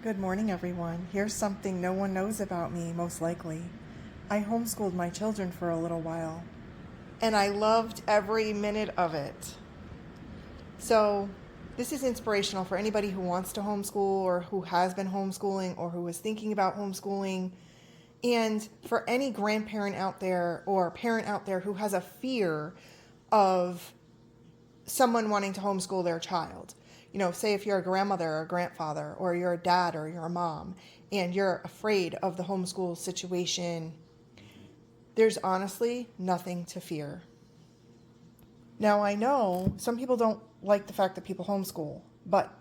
Good morning, everyone. Here's something no one knows about me, most likely. I homeschooled my children for a little while, and I loved every minute of it. So, this is inspirational for anybody who wants to homeschool or who has been homeschooling or who is thinking about homeschooling, and for any grandparent out there or parent out there who has a fear of someone wanting to homeschool their child. You know, say if you're a grandmother or a grandfather, or you're a dad or you're a mom, and you're afraid of the homeschool situation, there's honestly nothing to fear. Now, I know some people don't like the fact that people homeschool, but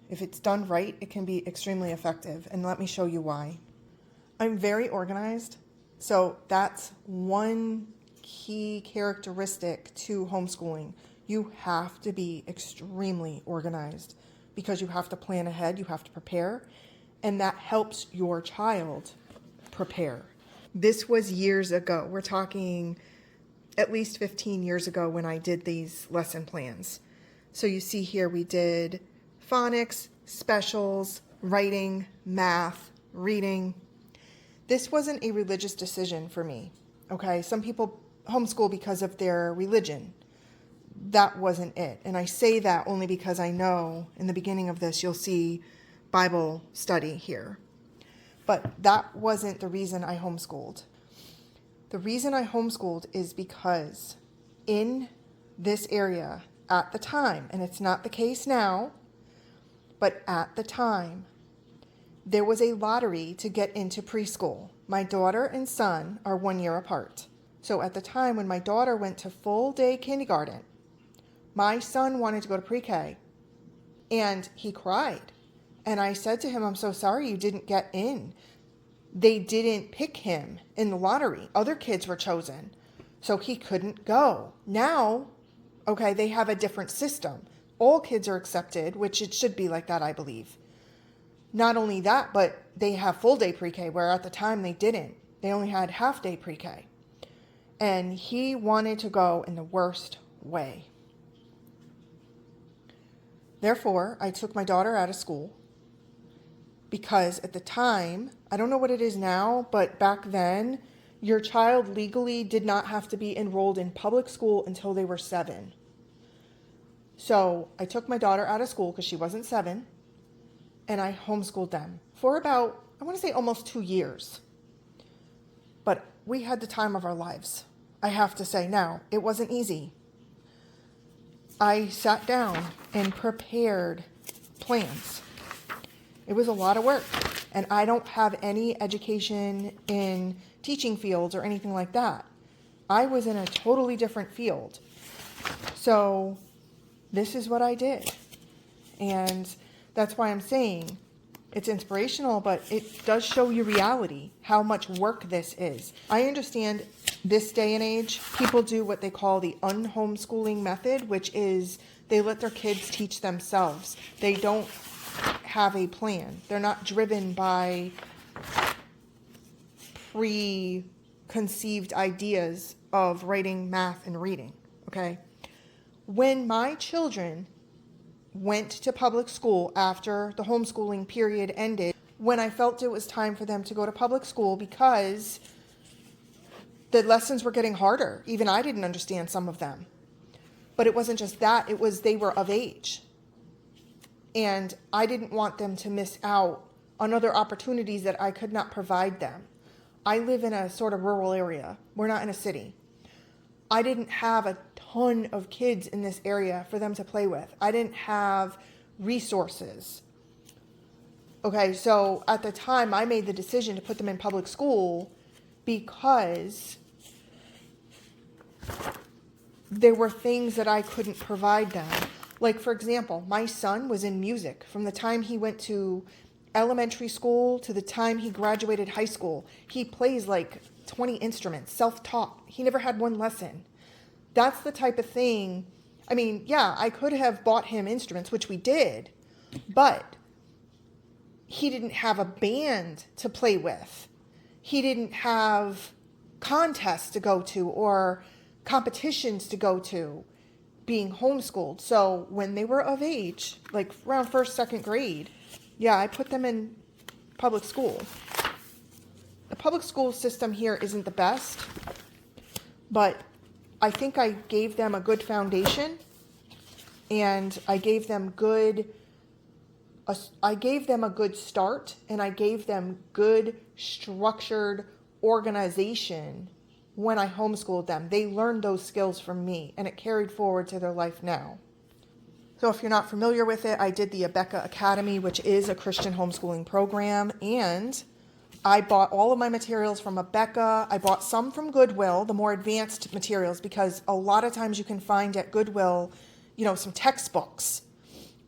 if it's done right, it can be extremely effective, and let me show you why. I'm very organized, so that's one key characteristic to homeschooling. You have to be extremely organized because you have to plan ahead, you have to prepare, and that helps your child prepare. This was years ago. We're talking at least 15 years ago when I did these lesson plans. So you see here we did phonics, specials, writing, math, reading. This wasn't a religious decision for me, okay? Some people homeschool because of their religion. That wasn't it. And I say that only because I know in the beginning of this you'll see Bible study here. But that wasn't the reason I homeschooled. The reason I homeschooled is because in this area at the time, and it's not the case now, but at the time, there was a lottery to get into preschool. My daughter and son are 1 year apart. So at the time when my daughter went to full day kindergarten, my son wanted to go to pre-K, and he cried. And I said to him, I'm so sorry you didn't get in. They didn't pick him in the lottery. Other kids were chosen, so he couldn't go. Now, okay, they have a different system. All kids are accepted, which it should be like that, I believe. Not only that, but they have full day pre-K, where at the time they didn't. They only had half day pre-K. And he wanted to go in the worst way. Therefore, I took my daughter out of school because at the time, I don't know what it is now, but back then, your child legally did not have to be enrolled in public school until they were 7. So I took my daughter out of school because she wasn't 7, and I homeschooled them for about, I want to say almost 2 years. But we had the time of our lives, I have to say. Now, it wasn't easy. I sat down and prepared plans. It was a lot of work, and I don't have any education in teaching fields or anything like that. I was in a totally different field. So this is what I did. And that's why I'm saying it's inspirational, but it does show you reality, how much work this is. I understand this day and age, people do what they call the unhomeschooling method, which is they let their kids teach themselves. They don't have a plan. They're not driven by preconceived ideas of writing, math, and reading, okay? When my children went to public school after the homeschooling period ended, when I felt it was time for them to go to public school because the lessons were getting harder. Even I didn't understand some of them. But it wasn't just that, it was they were of age. And I didn't want them to miss out on other opportunities that I could not provide them. I live in a sort of rural area. We're not in a city. I didn't have a ton of kids in this area for them to play with. I didn't have resources. Okay, so at the time I made the decision to put them in public school because there were things that I couldn't provide them. Like, for example, my son was in music from the time he went to elementary school to the time he graduated high school. He plays like 20 instruments, self-taught. He never had one lesson. That's the type of thing. I mean, yeah, I could have bought him instruments, which we did, but he didn't have a band to play with. He didn't have contests to go to or competitions to go to being homeschooled. So when they were of age, like around first, second grade, yeah, I put them in public school. The public school system here isn't the best, but I think I gave them a good foundation, and I gave them a good start, and I gave them good structured organization when I homeschooled them. They learned those skills from me, and it carried forward to their life now. So if you're not familiar with it, I did the Abeka Academy, which is a Christian homeschooling program, and I bought all of my materials from Abeka. I bought some from Goodwill, the more advanced materials, because a lot of times you can find at Goodwill, some textbooks,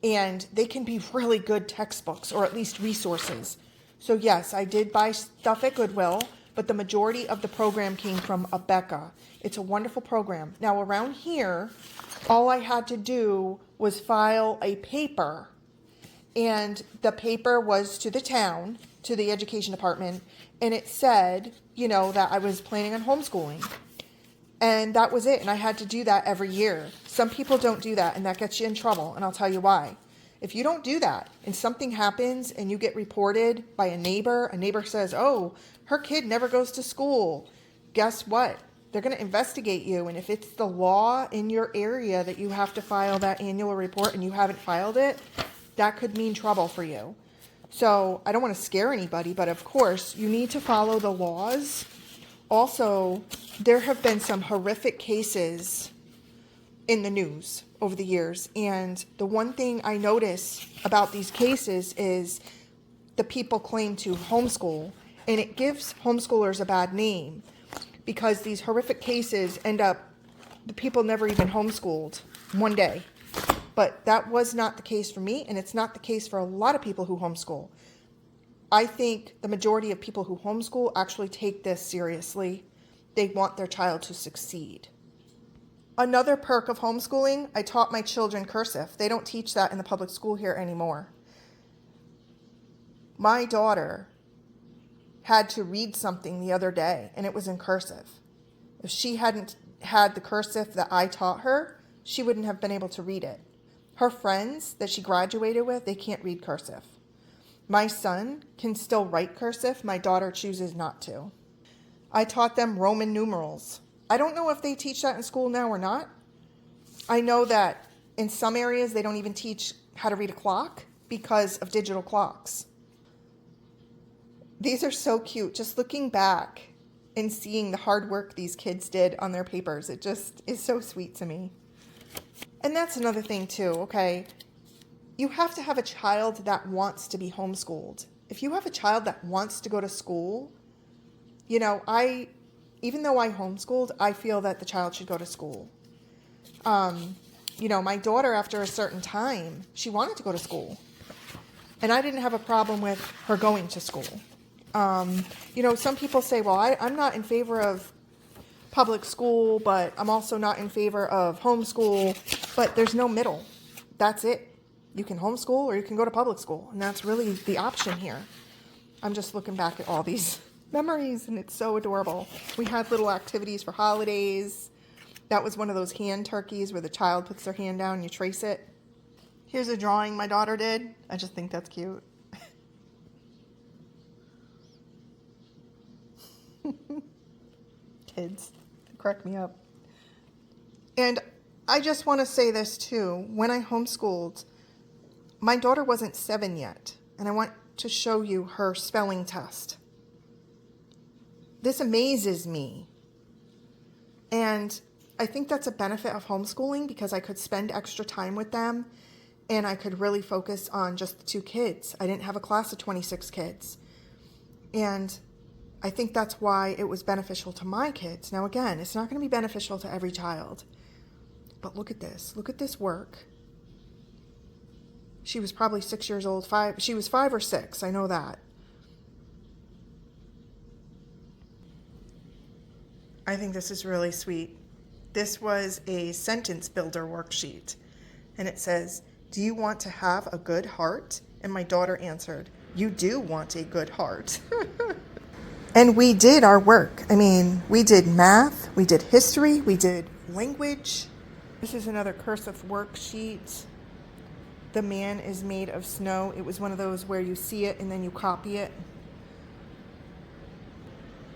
and they can be really good textbooks, or at least resources. So yes, I did buy stuff at Goodwill, but the majority of the program came from Abeka. It's a wonderful program. Now around here, all I had to do was file a paper, and the paper was to the town, to the education department, and it said, that I was planning on homeschooling. And that was it, and I had to do that every year. Some people don't do that, and that gets you in trouble, and I'll tell you why. If you don't do that, and something happens, and you get reported by a neighbor says, oh, her kid never goes to school, guess what? They're going to investigate you, and if it's the law in your area that you have to file that annual report and you haven't filed it, that could mean trouble for you. So I don't want to scare anybody, but of course you need to follow the laws. Also, there have been some horrific cases in the news over the years, and the one thing I notice about these cases is the people claim to homeschool, and it gives homeschoolers a bad name, because these horrific cases end up, the people never even homeschooled one day. But that was not the case for me, and it's not the case for a lot of people who homeschool. I think the majority of people who homeschool actually take this seriously. They want their child to succeed. Another perk of homeschooling, I taught my children cursive. They don't teach that in the public school here anymore. My daughter had to read something the other day, and it was in cursive. If she hadn't had the cursive that I taught her, she wouldn't have been able to read it. Her friends that she graduated with, they can't read cursive. My son can still write cursive. My daughter chooses not to. I taught them Roman numerals. I don't know if they teach that in school now or not. I know that in some areas they don't even teach how to read a clock because of digital clocks. These are so cute. Just looking back and seeing the hard work these kids did on their papers, it just is so sweet to me. And that's another thing too, okay? You have to have a child that wants to be homeschooled. If you have a child that wants to go to school, even though I homeschooled, I feel that the child should go to school. My daughter, after a certain time, she wanted to go to school. And I didn't have a problem with her going to school. Some people say, well, I'm not in favor of public school, but I'm also not in favor of homeschool. But there's no middle. That's it. You can homeschool or you can go to public school. And that's really the option here. I'm just looking back at all these memories, and it's so adorable. We had little activities for holidays. That was one of those hand turkeys where the child puts their hand down and you trace it. Here's a drawing my daughter did. I just think that's cute. Kids crack me up. And I just want to say this too. When I homeschooled, my daughter wasn't 7 yet, and I want to show you her spelling test. This amazes me. And I think that's a benefit of homeschooling, because I could spend extra time with them and I could really focus on just the 2 kids. I didn't have a class of 26 kids. And I think that's why it was beneficial to my kids. Now again, it's not going to be beneficial to every child. But look at this. Look at this work. She was probably 6 years old. She was 5 or 6. I know that. I think this is really sweet. This was a sentence builder worksheet. And it says, "Do you want to have a good heart?" And my daughter answered, "You do want a good heart." And we did our work. We did math, we did history, we did language. This is another cursive worksheet. The man is made of snow. It was one of those where you see it and then you copy it.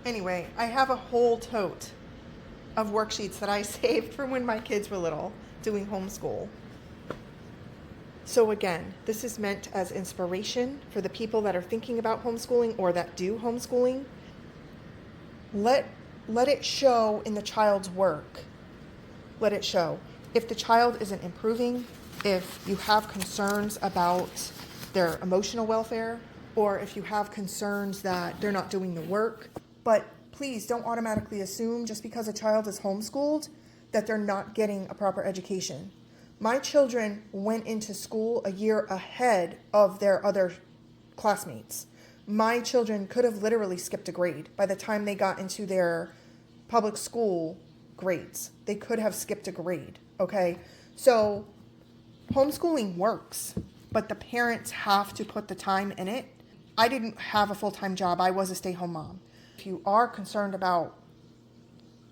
Anyway, I have a whole tote of worksheets that I saved from when my kids were little doing homeschool. So again, this is meant as inspiration for the people that are thinking about homeschooling or that do homeschooling. Let it show in the child's work. Let it show. If the child isn't improving, if you have concerns about their emotional welfare, or if you have concerns that they're not doing the work, but please don't automatically assume just because a child is homeschooled that they're not getting a proper education. My children went into school a year ahead of their other classmates. My children could have literally skipped a grade by the time they got into their public school grades. They could have skipped a grade, okay? So homeschooling works, but the parents have to put the time in it. I didn't have a full-time job. I was a stay-home mom. If you are concerned about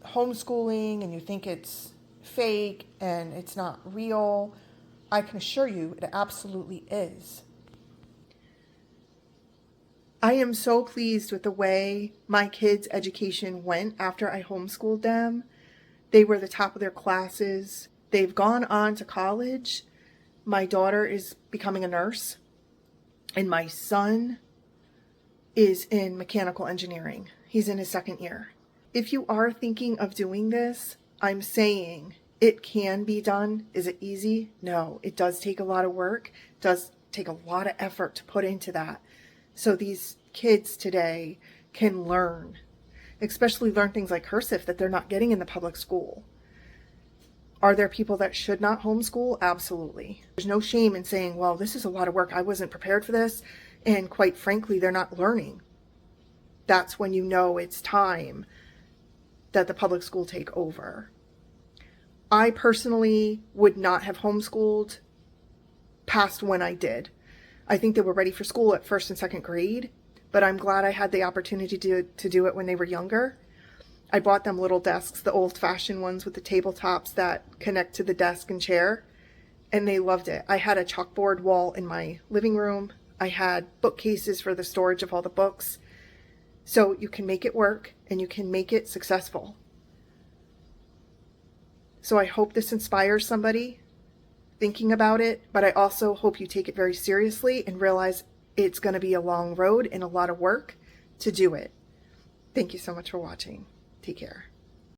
homeschooling and you think it's fake and it's not real, I can assure you it absolutely is. I am so pleased with the way my kids' education went after I homeschooled them. They were the top of their classes. They've gone on to college. My daughter is becoming a nurse, and my son is in mechanical engineering. He's in his second year. If you are thinking of doing this, I'm saying it can be done. Is it easy? No, it does take a lot of work. It does take a lot of effort to put into that. So these kids today can learn, especially learn things like cursive that they're not getting in the public school. Are there people that should not homeschool? Absolutely. There's no shame in saying, well, this is a lot of work. I wasn't prepared for this. And quite frankly, they're not learning. That's when you know it's time that the public school take over. I personally would not have homeschooled past when I did. I think they were ready for school at first and second grade, but I'm glad I had the opportunity to do it when they were younger. I bought them little desks, the old-fashioned ones with the tabletops that connect to the desk and chair, and they loved it. I had a chalkboard wall in my living room. I had bookcases for the storage of all the books. So you can make it work and you can make it successful. So I hope this inspires somebody thinking about it, but I also hope you take it very seriously and realize it's going to be a long road and a lot of work to do it. Thank you so much for watching. Take care.